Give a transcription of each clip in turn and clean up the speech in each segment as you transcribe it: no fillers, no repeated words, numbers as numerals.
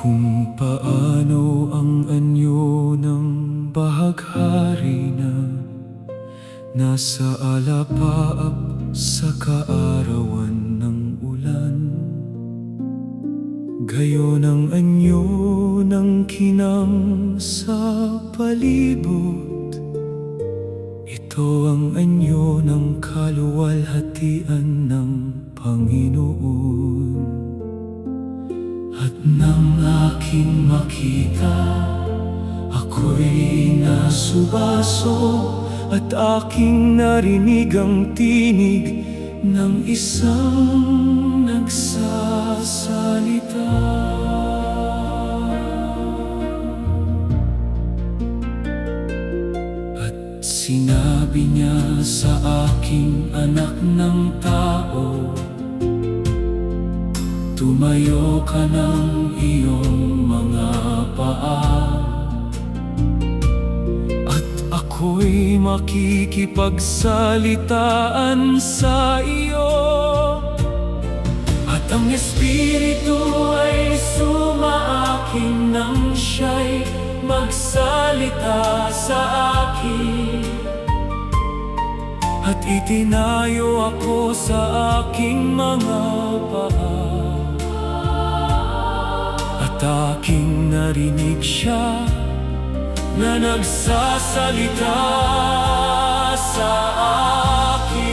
Kung paano ang anyo ng bahaghari na nasa alapaap sa kaarawan ng ulan, gayon ang anyo ng kinang sa palibot. Ito ang anyo ng kaluwalhatian ng Panginoon. At nang aking makita, ako'y nasubaso, at aking narinig ang tinig ng isang nagsasalita. At sinabi niya sa aking anak ng tao, tumayo ka ng iyong mga paa, at ako'y makikipagsalitaan sa iyo. At ang Espiritu ay sumaakin nang siya'y magsalita sa akin, at itinayo ako sa aking mga paa. At aking narinig siya na nagsasalita sa akin.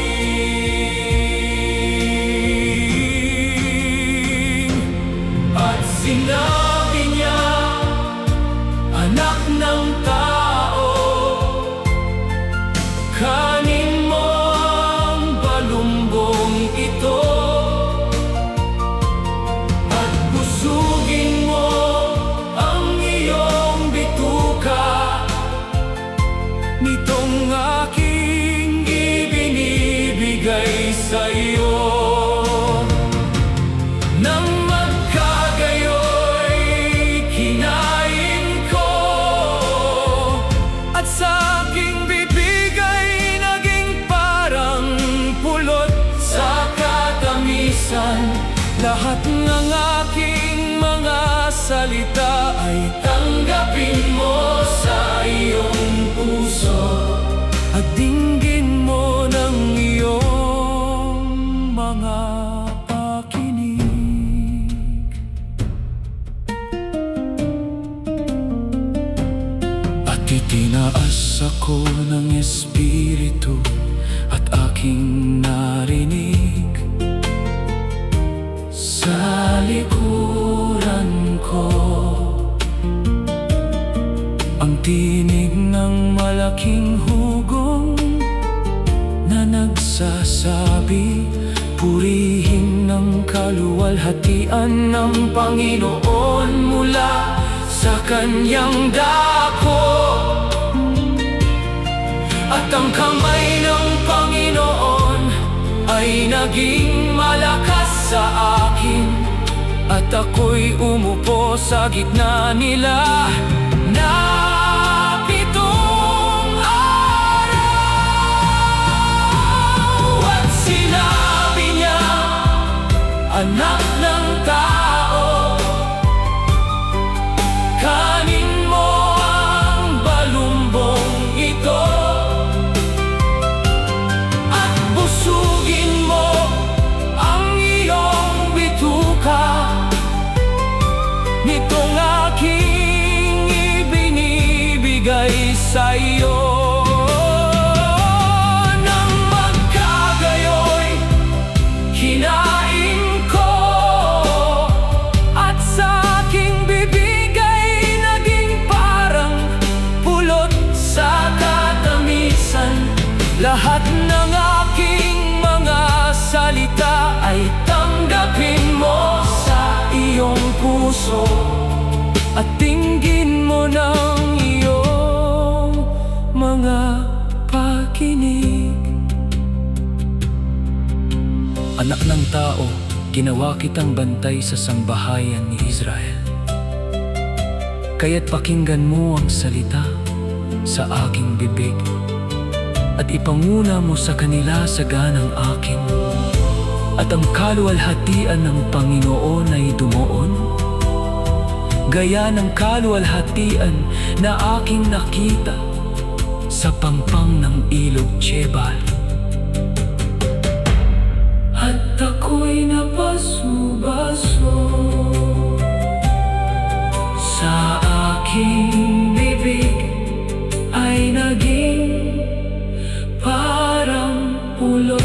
At sinabi niya, anak ng tao, kanin mo ang balumbong ito, at busugin mo ang iyong bituka nitong aking ibinibigay sa iyo. Nang magkagayoy, kinain ko, at sa aking bibig ay naging parang pulot sa katamisan. Lahat ng aking mga salita ay tanggapin mo sa iyong puso, at dinggin mo ng iyong mga pakinig. At itinaas ako ng Espiritu, at aking narinig sa likuran ko ang tinig ng malaking hugong na nagsasabi, purihin ng kaluwalhatian ng Panginoon mula sa kanyang dako. At ang kamay ng Panginoon ay naging malakas sa akin, at ako'y umupo sa gitna nila na pitong araw. At sinabi niya, anak ng tao, kanin mo ang balumbong ito, at busugin mo ang iyong bituka nitong aking ibinibigay sa iyo. Nang magkagayoy, kinain ko, at sa aking bibig ay naging parang pulot sa katamisan. Lahat ng aking mga salita ay tanggapin mo sa iyong puso, at dinggin mo ng iyong mga pakinig. Anak ng tao, ginawa kitang bantay sa sambahayan ni Israel. Kaya't pakinggan mo ang salita sa aking bibig, at ipanguna mo sa kanila sa ganang akin. At ang kaluwalhatian ng Panginoon ay dumuon, gaya ng kaluwalhatian na aking nakita sa pampang ng ilog Chebal. At ako'y napaso-baso sa aking bibig ay naging parang pulo.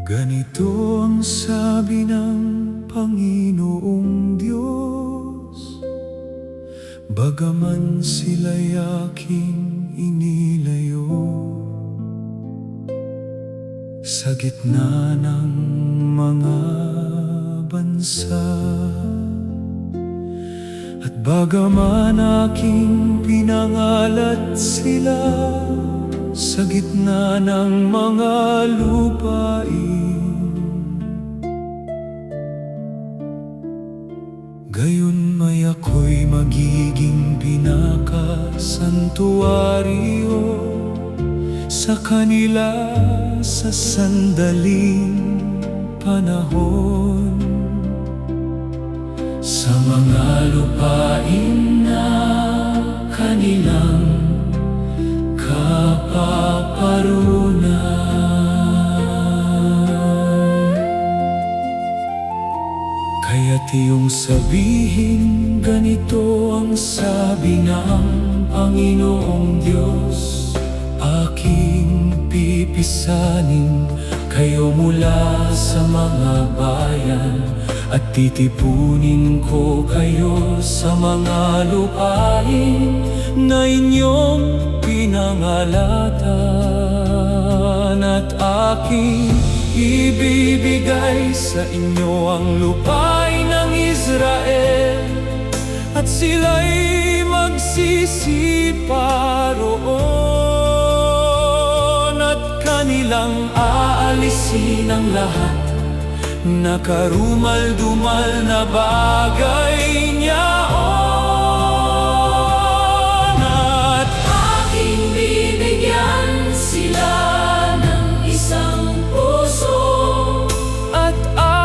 Ganito ang sabi ng Panginoong Diyos, bagaman sila'y aking inilayo sa gitna ng mga bansa, at bagaman aking pinangalat sila sa gitna ng mga lupain, gayon may ako'y magiging pinakasantuaryo sa kanila sa sandaling panahon, sa mga lupain na kanilang kapaparunan. Kaya't iyong sabihin, ganito ang sabi ng Panginoong Diyos, aking pipisanin kayo mula sa mga bayan, at titipunin ko kayo sa mga lupain na inyong pinangalatan, at aking ibibigay sa inyo ang lupain ng Israel, at sila'y magsisipa roon, at kanilang aalisin ang lahat na karumal-dumal na bagay niyaon, at aking bibigyan sila ng isang puso, at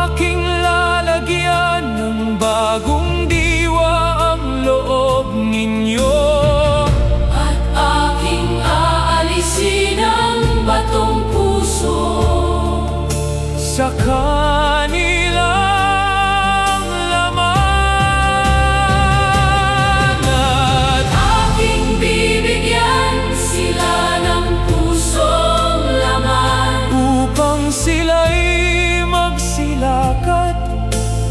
aking lalagyan ng bagong diwa ang loob ninyo, at aking aalisin ang batong puso sa kanilang laman, at aking bibigyan sila ng pusong laman, upang sila'y magsilakat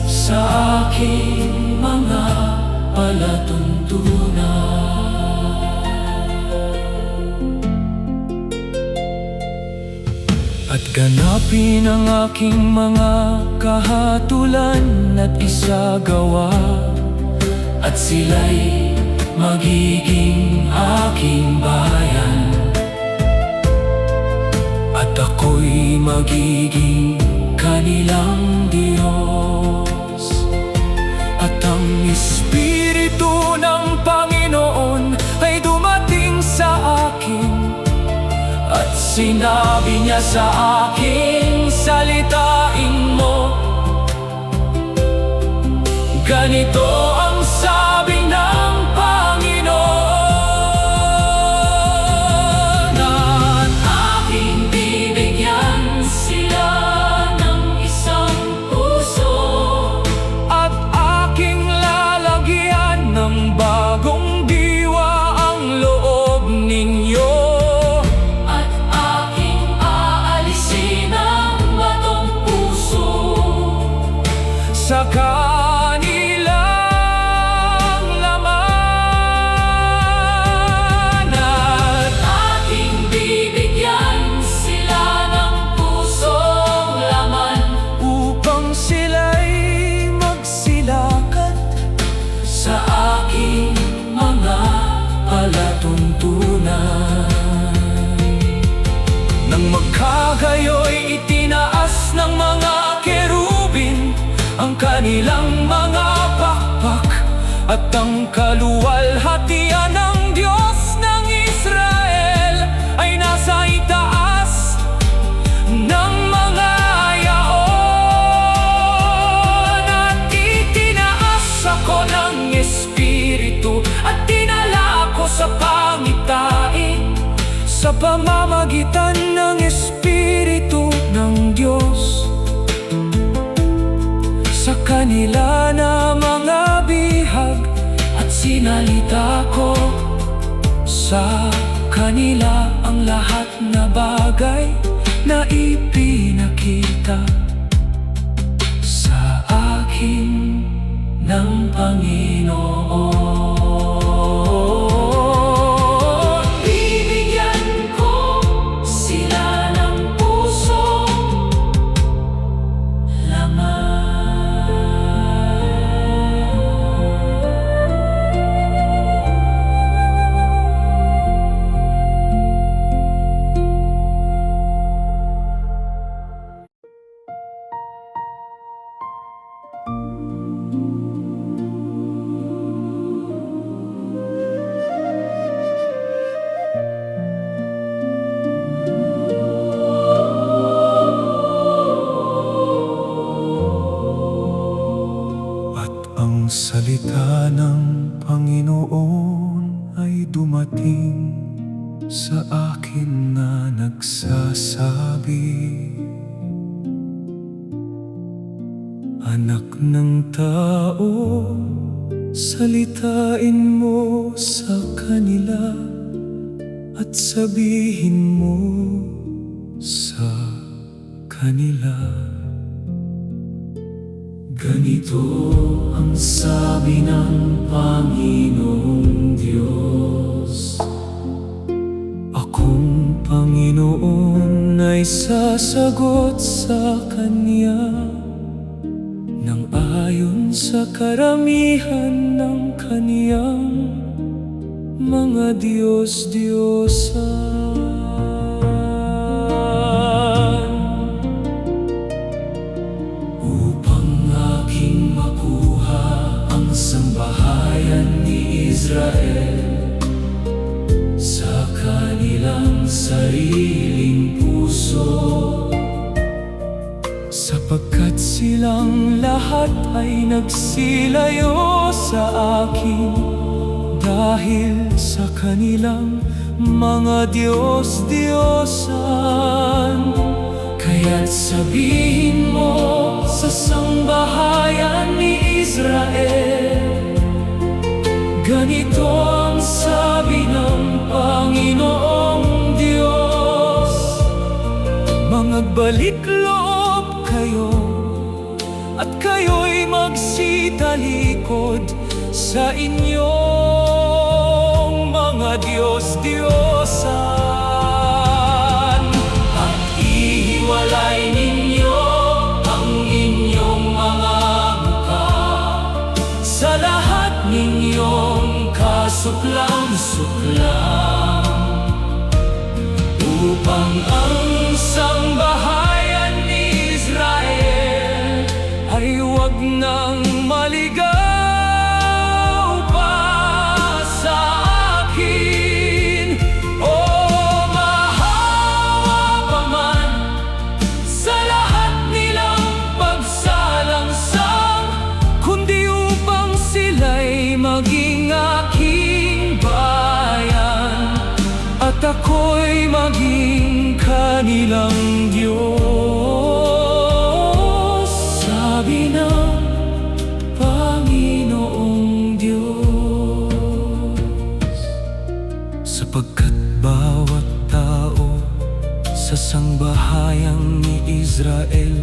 sa aking mga palatuntunan. At ganapin ang aking mga kahatulan at isagawa, at sila'y magiging aking bayan, at ako'y magiging kanilang Diyos. At ang Espiritu ng Panginoon ay dumating sa akin, at sinabi niya sa akin, salitain mo, ganito ang sabi ng Panginoon, at aking bibigyan sila ng isang puso, at aking lalagyan ng bagong diwa ang loob ninyo, at aking aalisin ang batong puso sa kanilang tunay. Nang magkagayoy, itinaas ng mga kerubin ang kanilang mga pakpak, at ang kaluwalhatian ng Diyos ng Israel ay nasa itaas ng mga yaon. At itinaas ako ng Espiritu at dinala ako sa pangitain, sa pamamagitan ng Espiritu ng Diyos. Sa kanila na mga bihag at sinalita ko sa kanila ang lahat na bagay na ipinakita sa akin ng Panginoon. Bibigyan ko sila ng pusong laman. At ang salita ng Panginoon ay dumating sa akin na nagsasabi, Anak ng tao, salitain mo sa kanila at sabihin mo sa kanila, ganito ang sabi ng Panginoong Diyos. Akong Panginoon ay sasagot sa Kanya nang ayon sa karamihan ng Kaniyang mga Diyos-Diyosan, upang aking makuha ang sambahayan ni Israel sa kanilang sariling puso. Sapagkat silang lahat ay nagsilayo sa akin dahil sa kanilang mga Diyos-Diyosan. Kaya't sabihin mo sa sambahayan ni Israel, ganito ang sabi ng Panginoong Diyos, Mangagbalik loob kayo at kayo'y magsitalikod sa inyong mga Diyos-Diyosan, at ihiwalay ninyo ang inyong mga mukha sa lahat ninyong kasuklam-suklam, upang ang sambahayan ni Israel ay huwag nang maligaw pa sa akin, o mahawa pa man sa lahat nilang pagsalangsang, kundi upang sila'y maging aking bayan at ako'y maging kanilang Diyos, sabi ng Panginoong Diyos. Sapagkat bawat tao sa sangbahayang ni Israel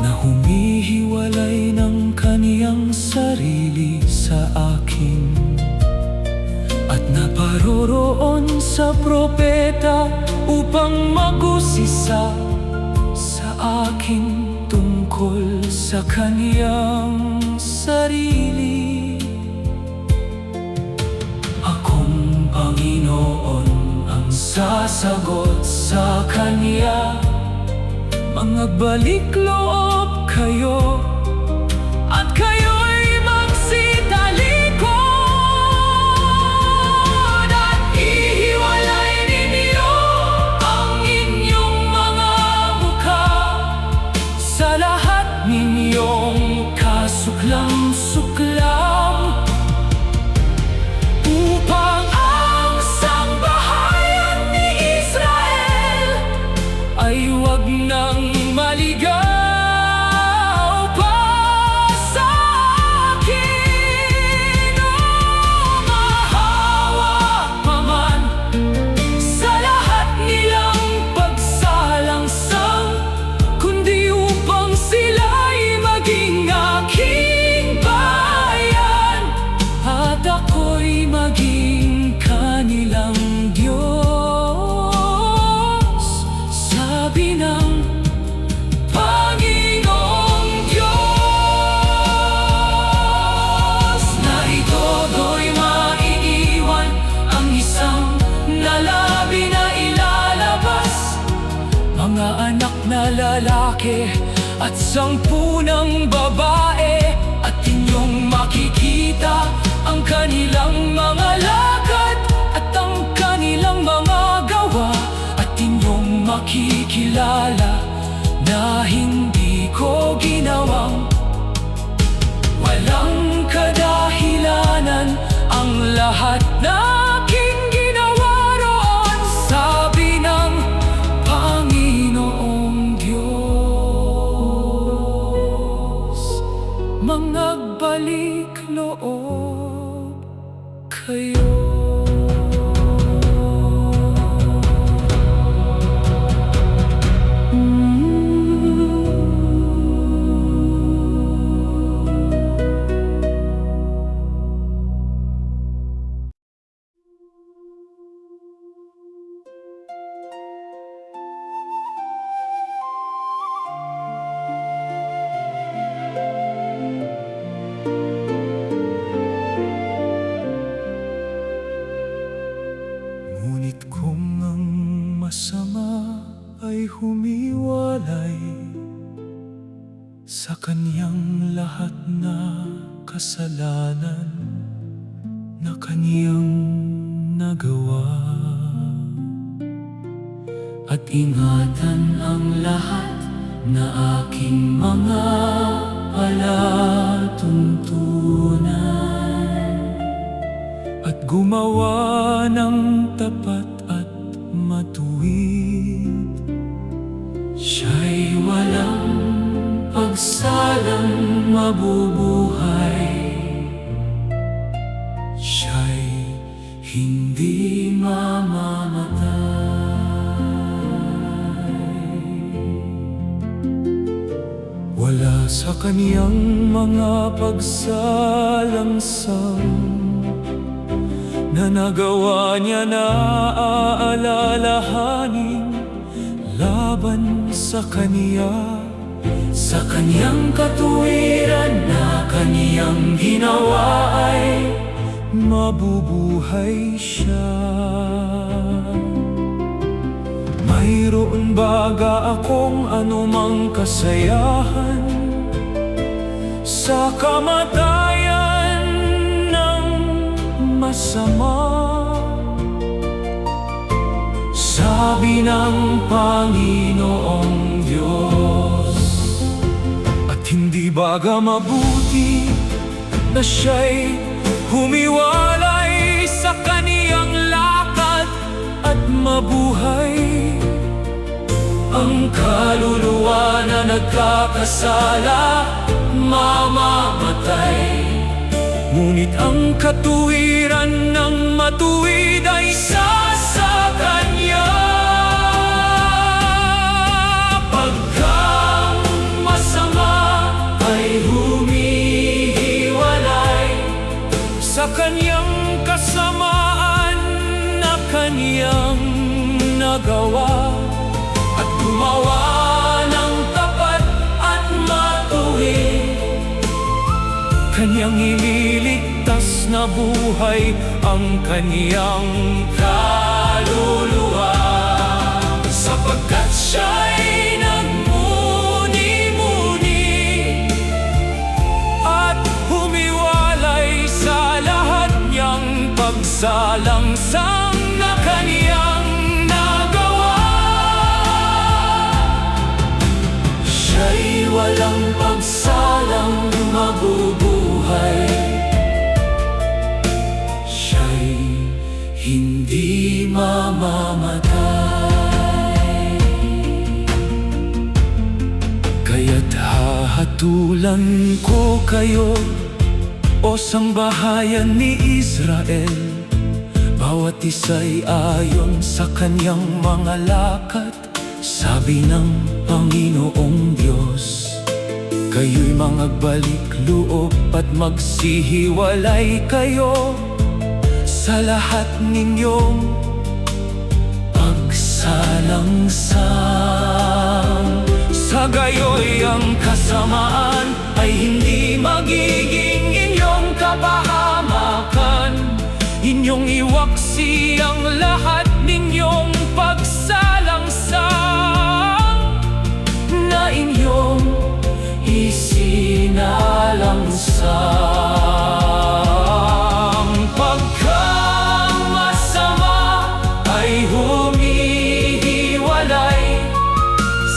na humihiwalay ng kaniyang sarili sa akin at naparoroon sa propeta upang mag-usisa sa akin tungkol sa kaniyang sarili, akong Panginoon sasagot sa kanya. Magbalik loob kayo at kayo'y magsitalikod, at ihiwalay ninyo ang inyong mga mukha sa lahat ninyong kasuklam-suklam, upang ang sambahayan ni Israel ay huwag nang maligaw pa sa akin. O mahawa pa man sa lahat nilang pagsalangsang, kundi upang sila'y maging aking bayan, at ako'y maging kanilang Diyos, sabi ng Panginoong Diyos. Na ito'y maiiwan ang isang nalabi na ilalabas, mga anak na lalaki at 10 ng babae, at inyong makikita ang kanilang mga lakad at ang kanilang mga gawa, at inyong makikilala na hindi ko ginawang walang kadahilanan ang lahat na aking ginawa roon, sabi ng Panginoong Diyos. Magbalik loob kayo. Ngunit kung ang masama ay humiwalay sa kanyang lahat na kasalanan na kaniyang nagawa, at ingatan ang lahat na aking mga palatuntunan, at gumawa ng tapat at matuwid, siya'y walang pagsalang mabubuhay, siya'y hindi mamamatay. Wala sa kaniyang mga pagsalangsang na nagawa niya na aalalahanin laban sa kaniya, sa kaniyang katuwiran na kaniyang ginawa ay mabubuhay siya. Mayroon baga akong anumang kasayahan sa kamatayan ng masama, sabi ng Panginoong Diyos. At hindi baga mabuti na siya'y humiwalay sa kaniyang lakad at mabuhay ang kaluluwa na nagkakasala, mamamatay. Ngunit ang katuwiran ng matuwid ay isa sa Kanya. Pagkang masama ay humihiwalay sa Kanyang kasamaan na Kanyang nagawa, at gumawa ng tapat at matuwid, Kanyang ililigtas na buhay ang Kanyang kaluluwa. siya'y nagmuni-muni at humiwalay sa lahat niyang pagsalangsang na kaniyang nagawa. Siya'y walang pagsalang mabubuhay, siya'y hindi mamamatay. Kaya't hahatulan ko kayo, o sambahayan ni Israel, bawat isa'y ayon sa kanyang mga lakad. Sabi ng Panginoong Diyos, kayo'y magbalik loob at magsihiwalay kayo sa lahat ninyong pagsalangsang. Sa gayo'y ang kasamaan ay hindi magiging inyong kapahamakan. Inyong iwaksi ang lahat ninyong pagsalangsang na inyong isinalangsang. Pagkang masama ay humihiwalay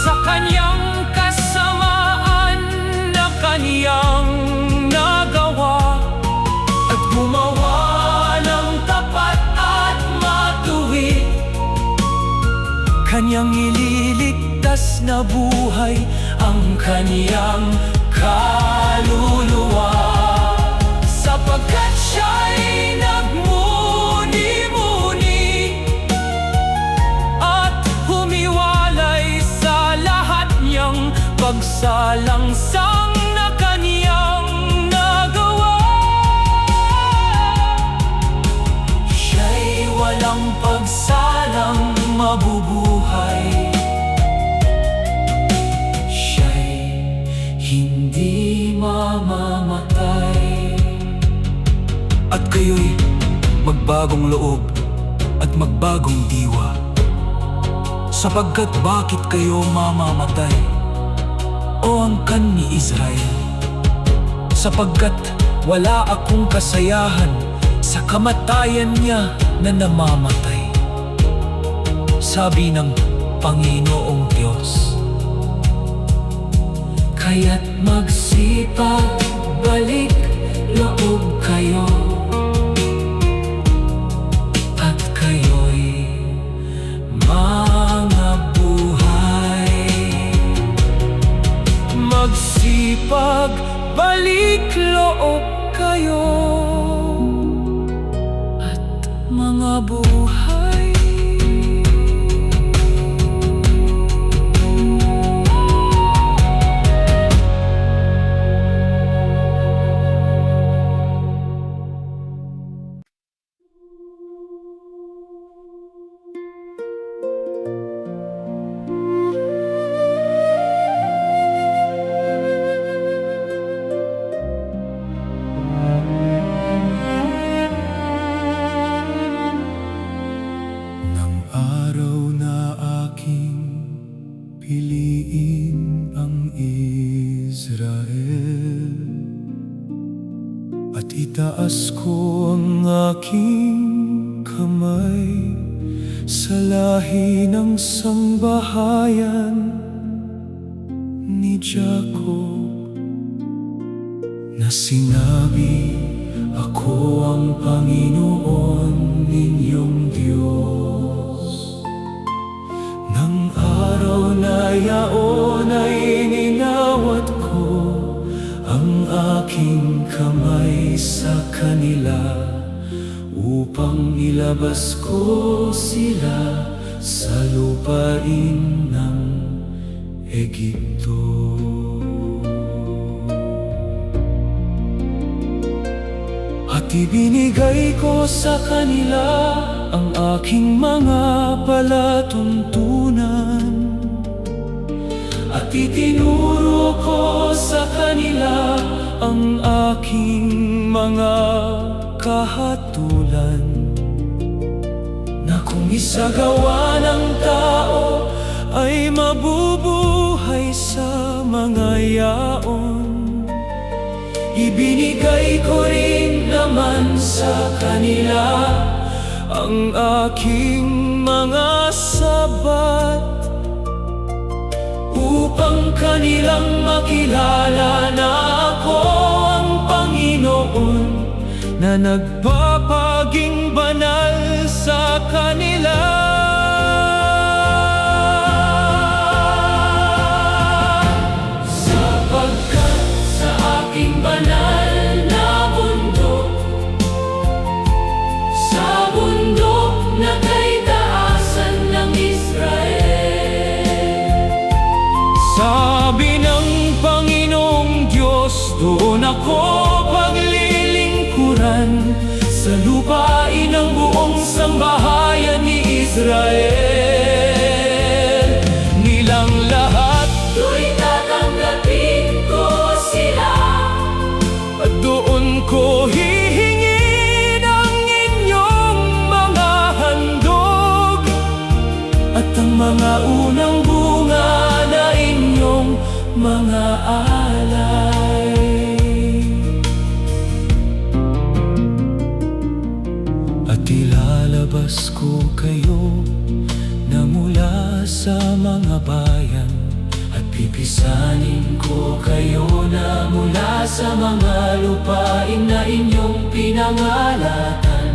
sa kanyang kasamaan na kaniyang nagawa, at gumawa ng tapat at matuwid. Kanyang ililigtas na buhay ang kaniyang kaluluwa, sapagkat siya'y nagmuni-muni at humiwalay sa lahat niyang pagsalangsang na kaniyang nagawa. Siya'y walang pagsalang mabubuhay, hindi mamamatay. At kayo'y magbagong loob at magbagong diwa, sapagkat bakit kayo mamamatay, o angkan ni Israel? Sapagkat wala akong kasayahan sa kamatayan niya na namamatay, sabi ng Panginoong Diyos. Kaya't magsipagbalik loob kayo, at kayo'y mga buhay. Magsipagbalik loob kayo, at mga buhay. Piliin ang Israel, at itaas ko ang aking kamay sa lahi ng sambahayan ni Jacob, na sinabi, ako ang Panginoon ninyong Diyos. Nang araw na yaon ay ninawat ko ang aking kamay sa kanila, upang ilabas ko sila sa lupain ng Egipto. At ibinigay ko sa kanila ang aking mga palatuntunan, at itinuro ko sa kanila ang aking mga kahatulan, na kung isagawa ng tao ay mabubuhay sa mga yaon. Ibinigay ko rin naman sa kanila ang aking mga sabat, upang kanilang makilala na ako ang Panginoon na nagpapaging banal sa kanila. Sapagkat sa aking banal na bundok, sa bundok na kay taasan ng Israel, Sabi ng Panginoong Diyos, doon ako paglilingkuran, sa lupain ng buong sambahayan ni Israel. Nilang lahat tuwing tatanggapin ko sila, at doon ko hihingin ang inyong mga handog, at ang mga unang bunga na inyong mga alay. At ilalabas ko kayo na mula sa mga bayan, at pipisanin ko kayo na mula sa mga lupain na inyong pinangalatan,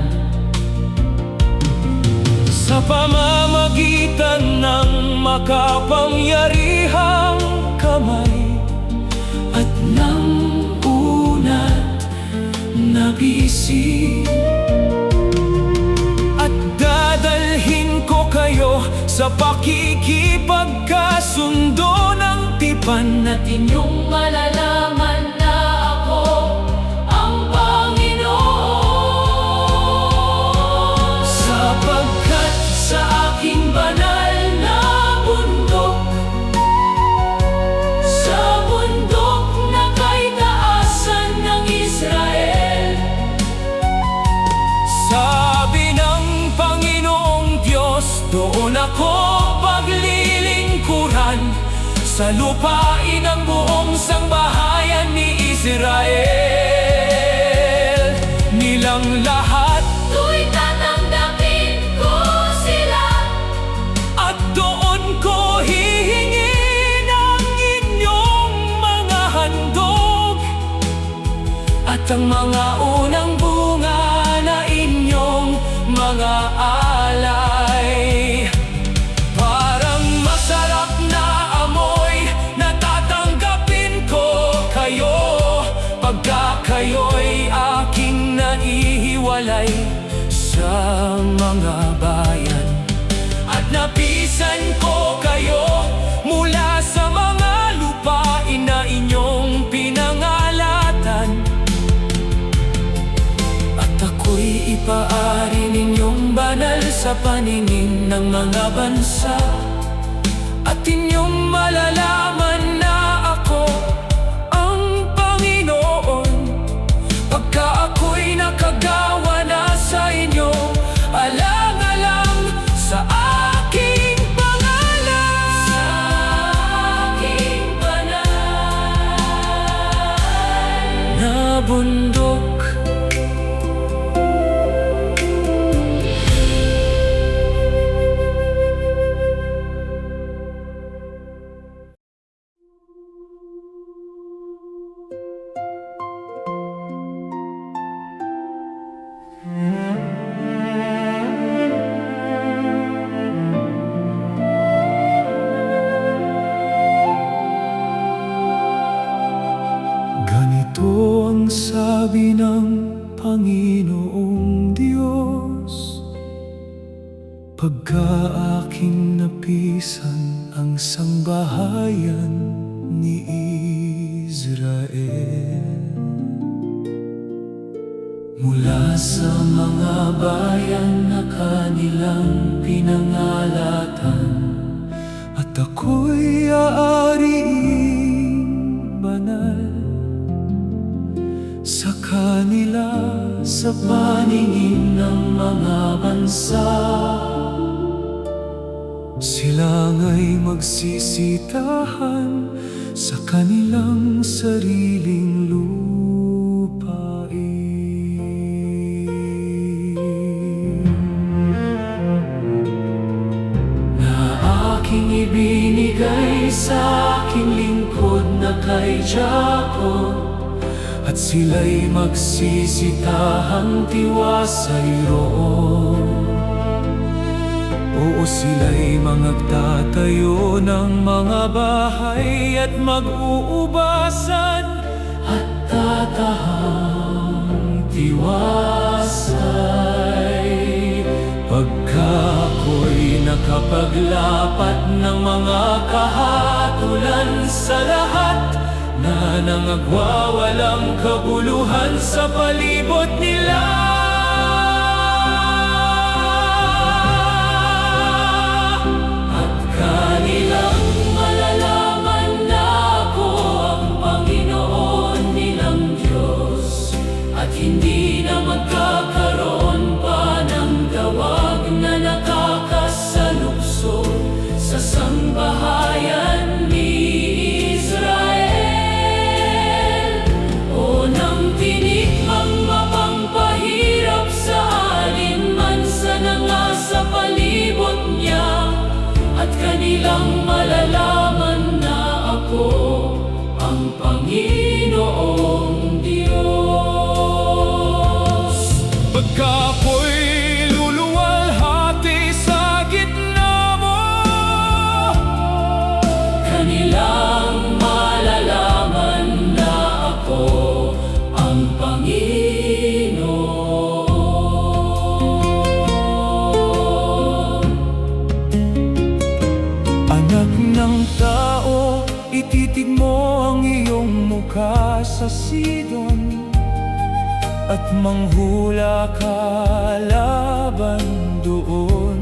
sa pamamagitan ng makapangyarihang kamay at ng unat na bisig. At dadalhin ko kayo sa pakikipagkasundo ng tipan, at inyong malalaman na ako ang Panginoon. sapagkat Sa aking banal na bundok, sa bundok na kay taasan ng Israel, sabi ng Panginoong Diyos, doon ako paglilingkuran, sa lupain ng buong sambahayan ni Israel. Nilang lahat tuwing tatanggapin ko sila, at doon ko hihingin ang inyong mga handog, at ang mga unang bunga na inyong mga alay. Parang masarap na amoy na tatanggapin ko kayo, pagka kayo'y aking naihiwalay sa mga bayan, at napisan ko kayo mula sa mga lupain na inyong pinangalatan, at ako'y ipaari ninyong banal sa paningin ng mga bansa, at inyong malalaman na ako ang Panginoon, pagka ako'y nakagawa na sa inyo alang-alang sa aking pangalan. sa aking banal Na bundok, ganito ang sabi ng Panginoong Diyos, pagka aking napisan ang sangbahayan ni Israel. Mula sa mga bayan na kanilang pinangalatan, at ako'y aariing banal sa kanila sa paningin ng mga bansa, Sila nga'y magsisitahan sa kanilang sariling lupain. Na aking ibinigay sa aking lingkod na kay Jacob, at sila'y magsisitahang tiwasay roon. Oo, sila'y magtatayo ng mga bahay at mag-uubasan at tatahang tiwasay. Pagka ako'y nakapaglapat ng mga kahatulan sa lahat na nangagwawalang kabuluhan sa palibot nila, hindi na magkakaroon pa ng tawag na nakakasalubso sa sambahayan ni Israel. O nang tinikmang mapangpahirap sa alinman sa nanga sa palibot niya, at kanilang malalaman na ako ang Panginoong Diyos. Pagka ako'y luluwalhati sa gitna mo, kanilang malalaman na ako ang Panginoon. anak ng tao, ititig mo ang iyong mukha sa Sidon at manghula ka laban doon,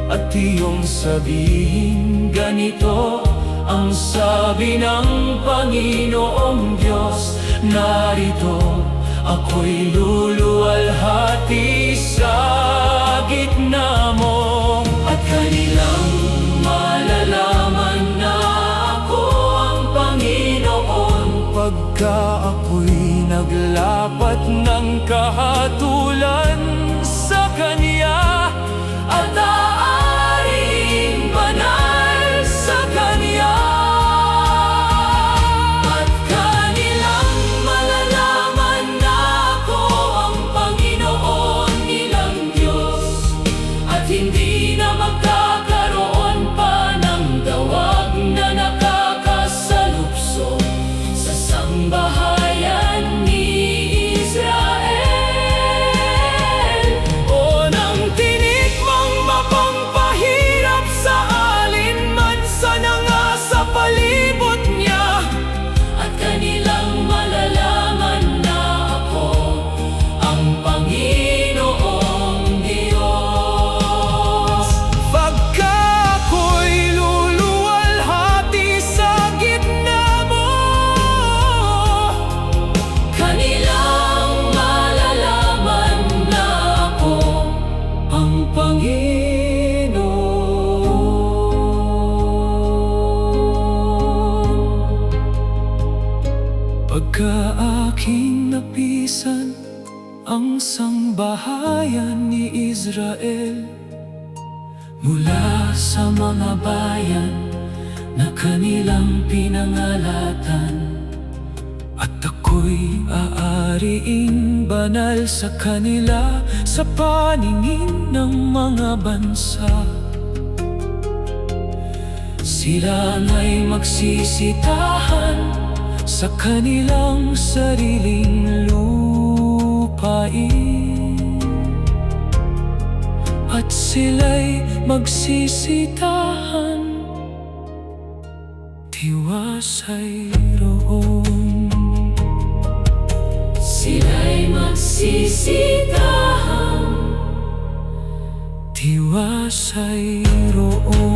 at iyong sabihin ganito ang sabi ng Panginoong Diyos, narito ako'y luluwalhati sa gitna mo, at kanilang malalaman na ako ang Panginoon. Pagka ako'y naglapat ng kahatulan sa Kanya, at aariing banal sa Kanya, at kanilang malalaman na ako ang Panginoon nilang Diyos, at hindi na magkakaroon pa ng tawag na nakakasalubso sa sambahayan ni Israel. O nang tinikmang mapangpahirap sa alinman sa nanga sa palibot niya, At kanilang malalaman na ako ang Panginoong Diyos. pagka ako'y luluwalhati sa gitna mo, Kanilang malalaman na ako ang Panginoon. Pagka aking napisan ang sangbahayan ni Israel mula sa mga bayan na kanilang pinangalatan, at ako'y aariing banal sa kanila sa paningin ng mga bansa. Sila nga'y magsisitahan sa kanilang sariling lupain, at sila'y magsisitahan tiwasay roon. sila'y magsisitahan tiwasay roon.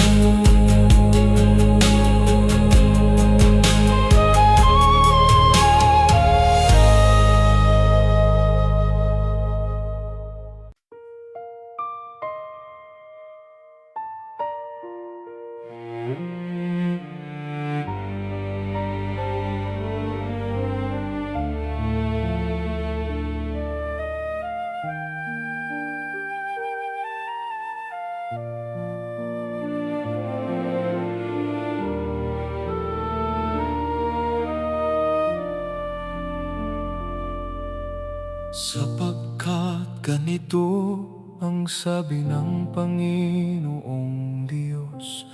Sapagkat ganito ang sabi ng Panginoong Diyos,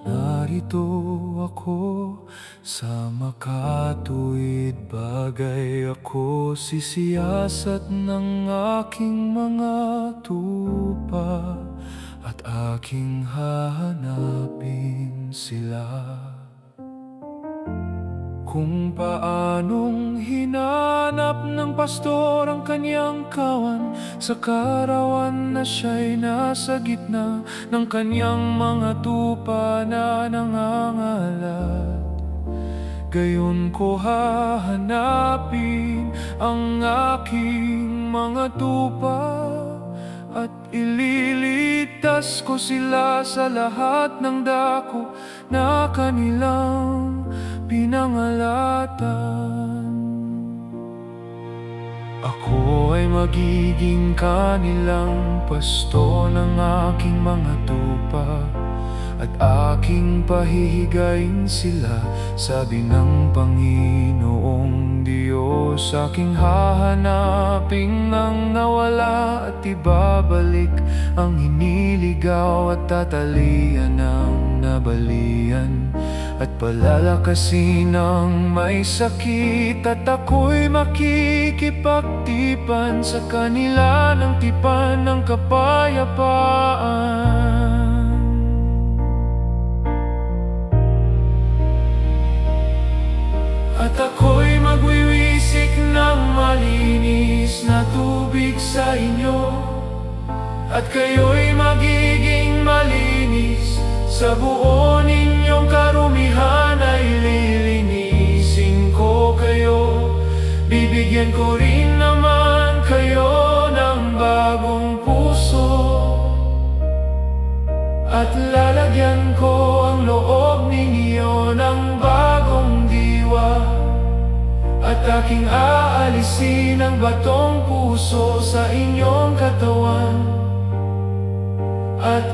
narito ako sa makatuwid bagay, ako sisiyasat ng aking mga tupa at aking hahanapin sila. Kung paanong hinanap ng pastor ang kanyang kawan sa karawan na siya'y nasa gitna ng kanyang mga tupa na nangangalat, gayon ko hahanapin ang aking mga tupa at ililitas ko sila sa lahat ng dako na kanilang pinangalatan. Ako ay magiging kanilang pasto ng aking mga tupa at aking pahihigain sila, sabi ng Panginoong Diyos. Aking hahanapin ang nawala at ibabalik ang hiniligaw at tatalian ng nabalian at palalakasin ang may sakit, at ako'y makikipagtipan sa kanila ng tipan ng kapayapaan. At ako'y magwiwisik ng malinis na tubig sa inyo, at kayo'y magiging malinis. Sa buo ninyong karumihan ay lilinisin ko kayo. Bibigyan ko rin naman kayo ng bagong puso, at lalagyan ko ang loob ninyo ng bagong diwa, at aking aalisin ang batong puso sa inyong katawan, at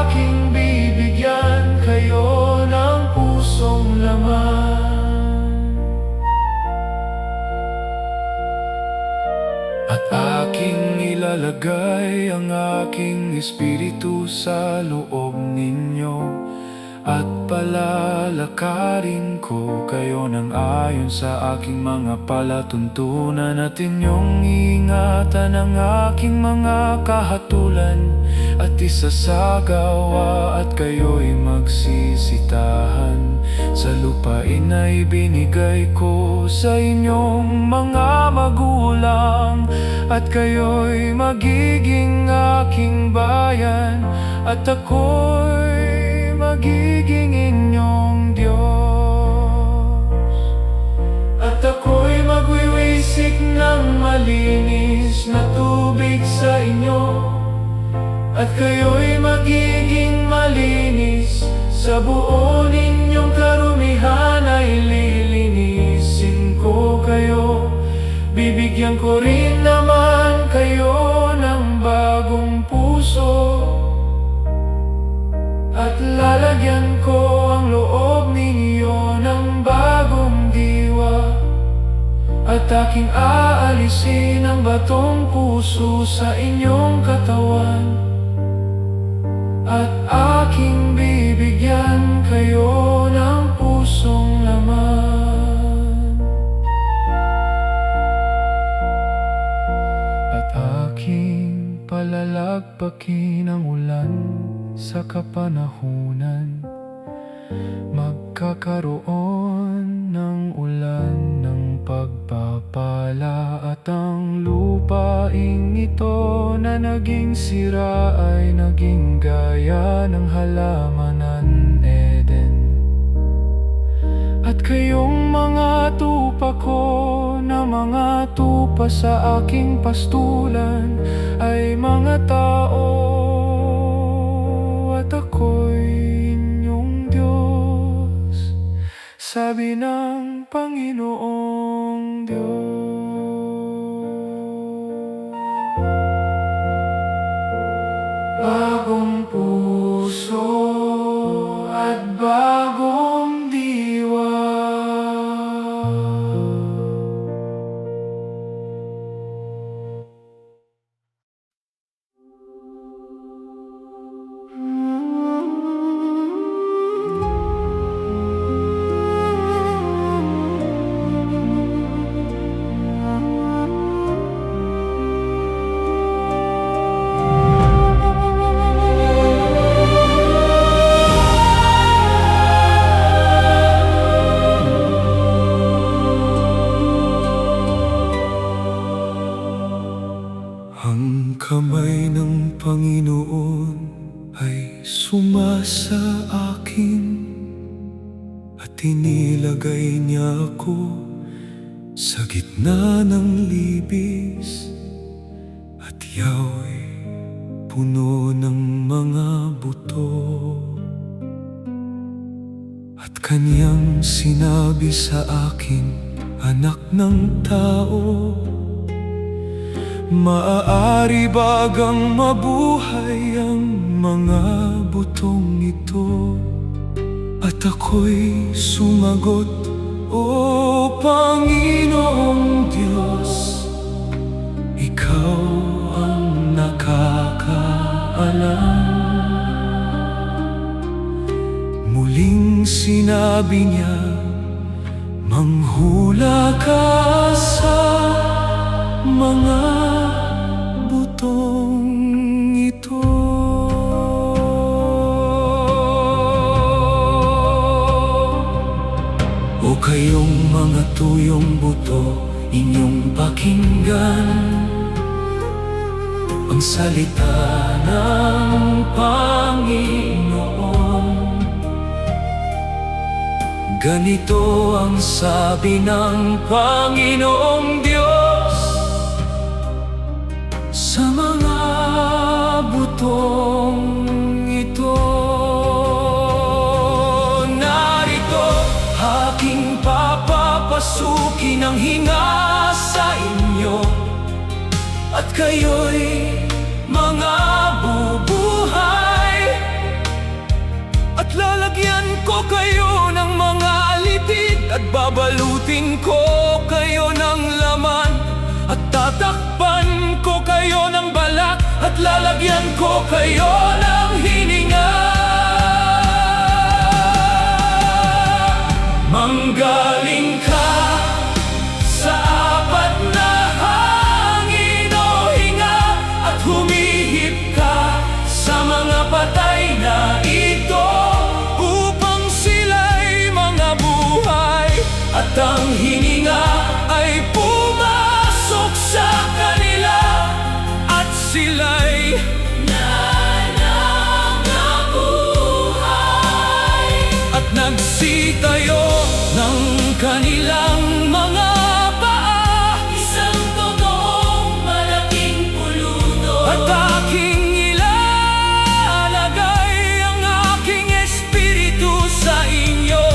aking bibigyan kayo ng pusong laman. At aking ilalagay ang aking espiritu sa loob ninyo, at palalakarin ko kayo ng ayon sa aking mga palatuntunan, at inyong ingatan ang aking mga kahatulan at isasagawa, at kayo'y magsisitahan sa lupain na ibinigay ko sa inyong mga magulang, at kayo'y magiging aking bayan, at ako'y magiging inyong Diyos. At ako'y magwiwisik ng malinis na tubig sa inyo, at kayo'y magiging malinis. Sa buo ninyong karumihan ay lilinisin ko kayo. Bibigyan ko rin naman kayo ng bagong puso, at lalagyan ko ang loob ninyo ng bagong diwa, at aking aalisin ang batong puso sa inyong katawan, at aking bibigyan kayo ng pusong laman. At aking palalagpakin ang ulan sa kapanahunan, magkakaroon ng ulan ng pagpapala, at ang lupaing ito na naging sira ay naging gaya ng halamanan Eden. At kayong mga tupa ko na mga tupa sa aking pastulan ay mga tao, at ako'y inyong Diyos, sabi ng Panginoong Diyos. Bagong puso at bagong diwa, Panginoon, ay sumasa akin at inilagay niya ako sa gitna ng libis. At Yahweh, puno ng mga buto. At Kanyang sinabi sa akin, anak ng tao, maaari bagang mabuhay ang mga butong ito? At ako'y sumagot, O Panginoong Diyos, Ikaw ang nakakaalam. Muling sinabi niya, manghula ka sa mga butong ito. O kayong mga tuyong buto, inyong pakinggan ang salita ng Panginoon. Ganito ang sabi ng Panginoong Diyos sa mga butong ito. Narito aking papapasukin ang hinga sa inyo, at kayo'y mga bubuhay. At lalagyan ko kayo ng mga litid, at babalutin ko kayo ng laman. At tatakpan ko kayo ng balak, at lalagyan ko kayo ng hininga. Manggaling ka sa apat na hangin, o hinga, at humihip ka sa mga patay na ito, upang sila'y mga buhay. At ang hininga ay pumasok sa kanila, at sila'y nanangabuhay. At nagsitayo ng kanilang mga paa, Isang totoong malaking puludo. at aking ilalagay ang aking espiritu sa inyo.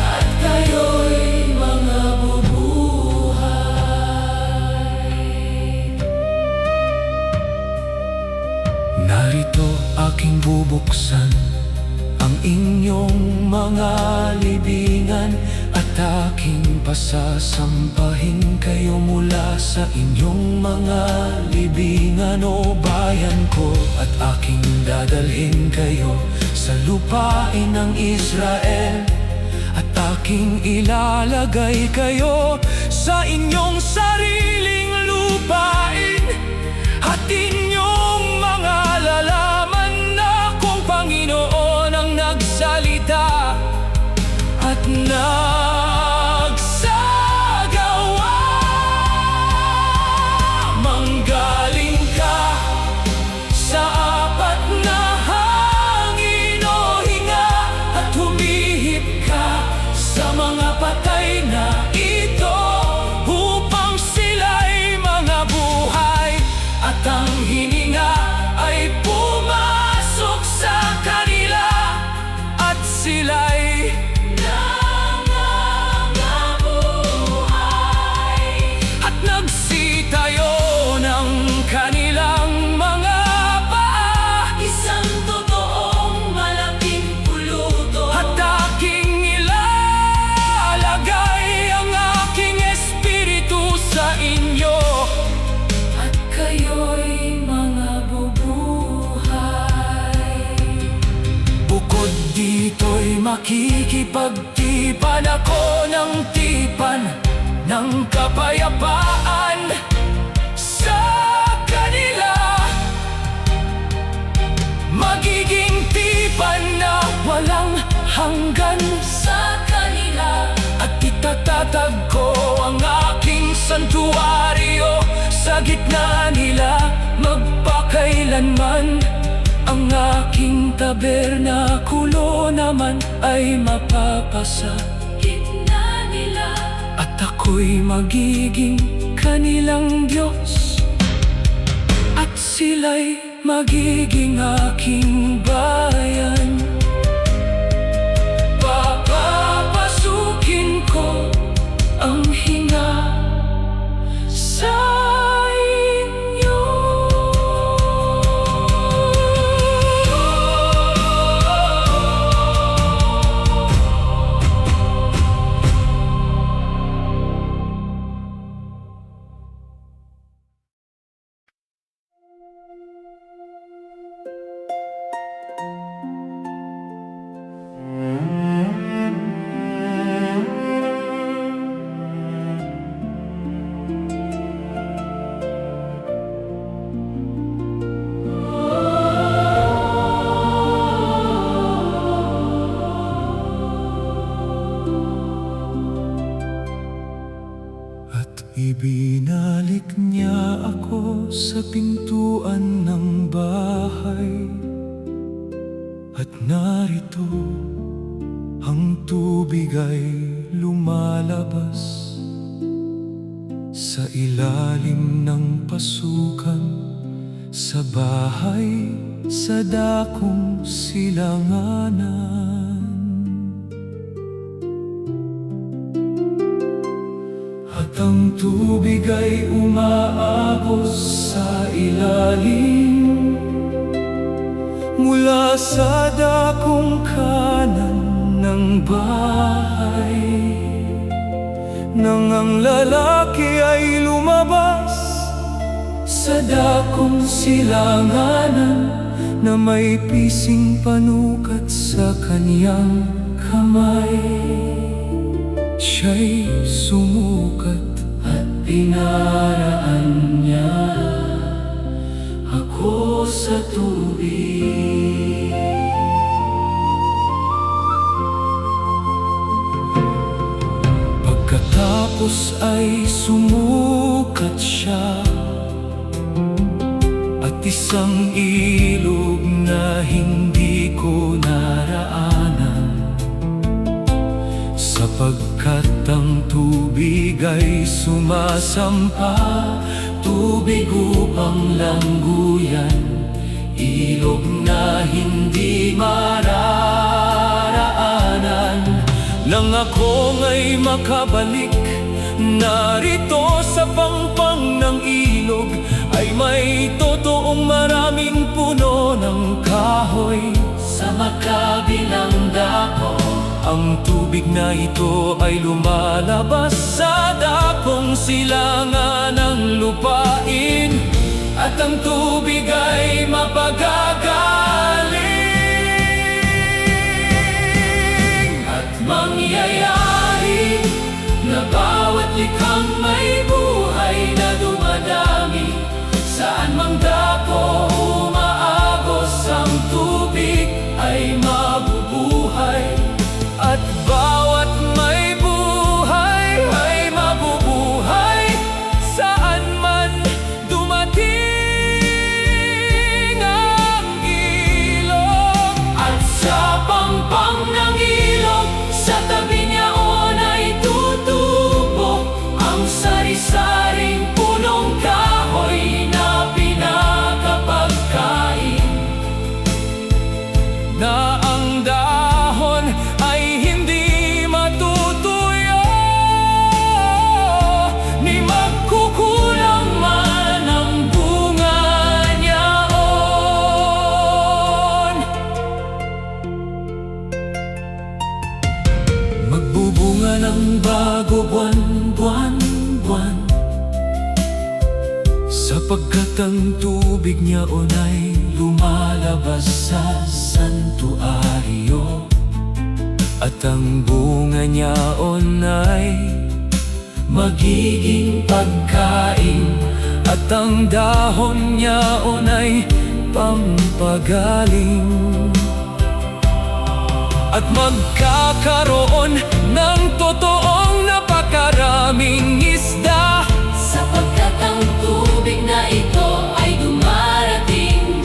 At kayo'y mga bubuhay. Narito aking bubuksan ang inyong mga libingan, at aking pasasampahin kayo mula sa inyong mga libingan, o bayan ko, at aking dadalhin kayo sa lupain ng Israel. At aking ilalagay kayo sa inyong sariling lupain, at inyong mga lalaman na kung Panginoon ang nagsalita at nagsagawa. Manggaling ka sa apat na hangin, o hinga, at humihip ka sa mga patay na ito, upang sila'y mga buhay. At ang hininga ay pumasok sa kanila, at sila'y nangangabuhay. At nagsitayo ng kanilang mga paa, Isang totoong malaking puludo. at aking ilalagay ang aking espiritu sa inyo. At kayo'y mga bubuhay. Bukod dito'y makikipagtipan ako ng tipan ng kapayapaan sa kanila. Magiging tipan na walang hanggan Sa kanila, at itatatag ko ang aking santuaryo sa gitna nila magpakailanman. kailanman ang aking tabernakulo naman ay mapapasa Gitna nila, at ako'y magiging kanilang Diyos at sila'y magiging aking bayan. Papapasukin ko ang hinga sa inyo. Ibinalik niya ako sa pintuan ng bahay, at narito ang tubig ay lumalabas sa ilalim ng pasukan sa bahay sa dakong silanganan. At ang tubig ay umaagos sa ilalim mula sa dakong kanan ng bahay. Nang ang lalaki ay lumabas sa dakong silanganan na may pising panukat sa kaniyang kamay, siya'y sumukat at pinaraan niya ako sa tubig. Pagkatapos ay sumukat siya at isang ilog na hindi ko naraanan, sapagkat ang tubig ay sumasampa, tubig upang langguyan, ilog na hindi mararaanan. Nang ako nga'y makabalik, narito sa pangpang ng ilog ay may totoong maraming puno ng kahoy sa makabilang dako. Ang tubig na ito ay lumalabas sa dakong silangan ng lupain, at ang tubig ay mapagagaling. At mangyayari na bawat likhang may buhay na dumadami, saan mang dako umaagos ang tubig ay mabubuhay. At bawat may buhay ay mabubuhay, saan man dumating ang ilog. At sa pangpang ng ilog, sa tabi niyaon ay tutubo ang sari-saring punong kahoy na pinakapagkain, na ang dahon ay hindi matutuyo, ni magkukulang man ang bunga niyaon. Magbubunga ng bago buwan, sapagkat ang tubig niyaon ay lumalabas sa santuario, at ang bunga niyaon ay magiging pagkain, at ang dahon niyaon ay pampagaling. At magkakaroon ng totoong napakaraming isda, sapagkat ang tubig na ito ay dumarating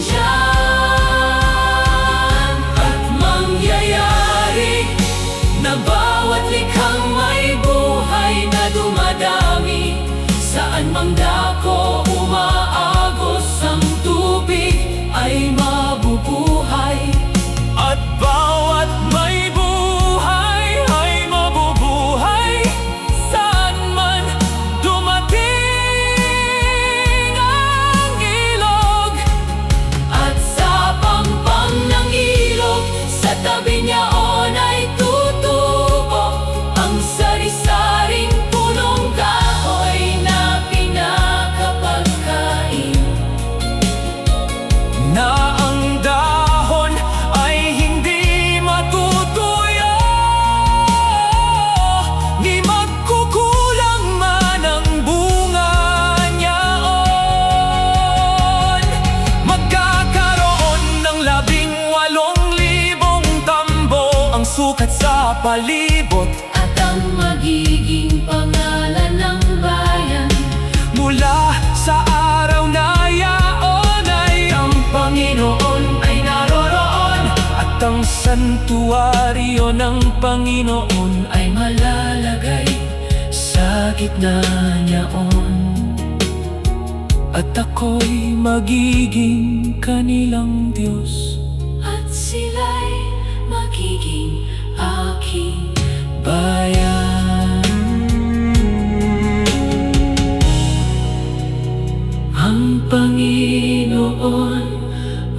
sa palibot. At ang magiging pangalan ng bayan, Mula sa araw na yaon ay ang Panginoon ay naroroon. At ang santuwaryo ng Panginoon ay malalagay sa gitna niyaon. At ako'y magiging kanilang Diyos, at sila'y magiging aking bayan. Ang Panginoon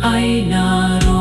ay naroon.